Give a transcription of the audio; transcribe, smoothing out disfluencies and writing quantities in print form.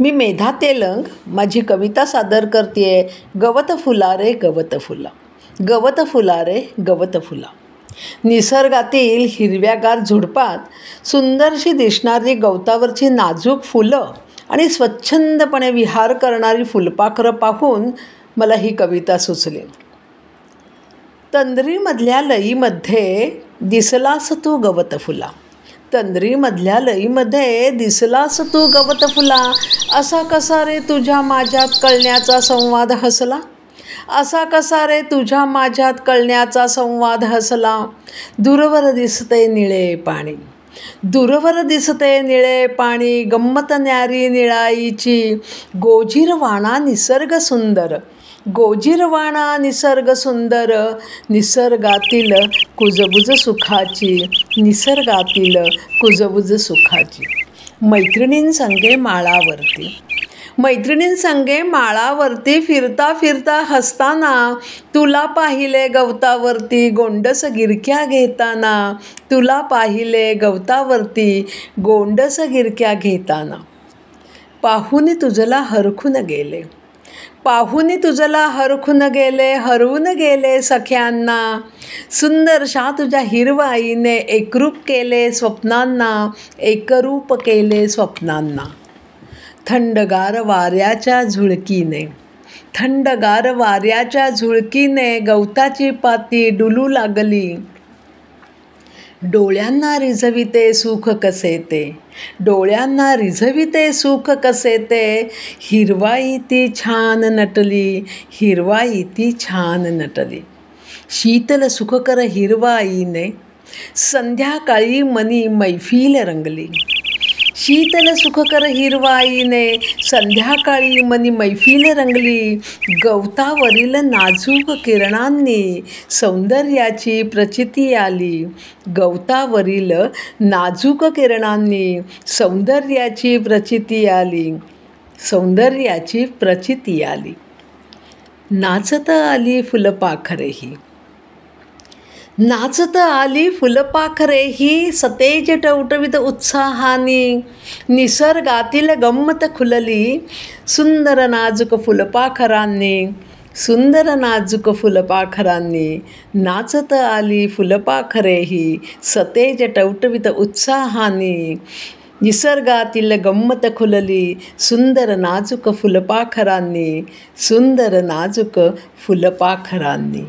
मी मेधा तेलंग माझी कविता सादर करते. गवत फुला रे गवत फुला, गवत फुला रे गवत फुला. निसर्गातील हिरव्यागार झुडपात सुंदरशी दिसणारी गवतावरची नाजूक फुलं आणि स्वच्छंदपणे विहार करणारी फुलपाखरं पाहून मला ही कविता सुचली. तंद्रीमधल्या लईमध्ये दिसलास तू गवत फुला, तंद्रीमधल्या लईमध्ये दिसलास तू गवत फुला. असा कसा रे तुझ्या माझ्यात कळण्याचा संवाद हसला, असा कसा रे तुझ्या माझ्यात कळण्याचा संवाद हसला. दूरवर दिसते निळे पाणी, दूरवर दिसते निळे पाणी, गंमत न्यारी निळाईची. गोजीरवाणा निसर्ग सुंदर, गोजीरवाणा निसर्ग सुंदर. निसर्गातील कुजबुज सुखाची, निसर्गातील कुजबुज सुखाची. मैत्रिणींसंगे माळावरती, मैत्रिणींसंगे माळावरती फिरता फिरता हसताना तुला पाहिले गवतावरती गोंडस गिरक्या घेताना, तुला पाहिले गवतावरती गोंडस गिरक्या घेताना. पाहुनी तुझला हरखून गेले, पाहुनी तुझला हरखून गेले, हरवून गेले सख्यांना. सुंदरशा तुझ्या हिरवाईने एकरूप केले स्वप्नांना, एकरूप केले स्वप्नांना. थंडगार वाऱ्याच्या झुळकीने, थंडगार वाऱ्याच्या झुळकीने गवताची पाती डुलू लागली. डोळ्यांना रिझविते सुख कसे ते, डोळ्यांना रिझविते सुख कसे ते. हिरवाई ती छान नटली, हिरवाई ती छान नटली. शीतल सुखकर हिरवाईने संध्याकाळी मनी मैफिल रंगली. शीतल सुखकर हिरवाईने संध्याकाळी मनी मैफिल रंगली. गवतावरील नाजूक किरणांनी सौंदर्याची प्रचिती आली, गवतावरील नाजूक किरणांनी सौंदर्याची प्रचिती आली, सौंदर्याची प्रचिती आली. नाचत आली फुलपाखरेही, नाचत आली फुलपाखरेही सतेज टवटवीत उत्साहाने. निसर्गातील गंमत खुलली सुंदर नाजूक फुलपाखरांनी, सुंदर नाजूक फुलपाखरांनी. नाचत आली फुलपाखरेही सतेज टवटवीत उत्साहाने. निसर्गातील गंमत खुलली सुंदर नाजूक फुलपाखरांनी, सुंदर नाजूक फुलपाखरांनी.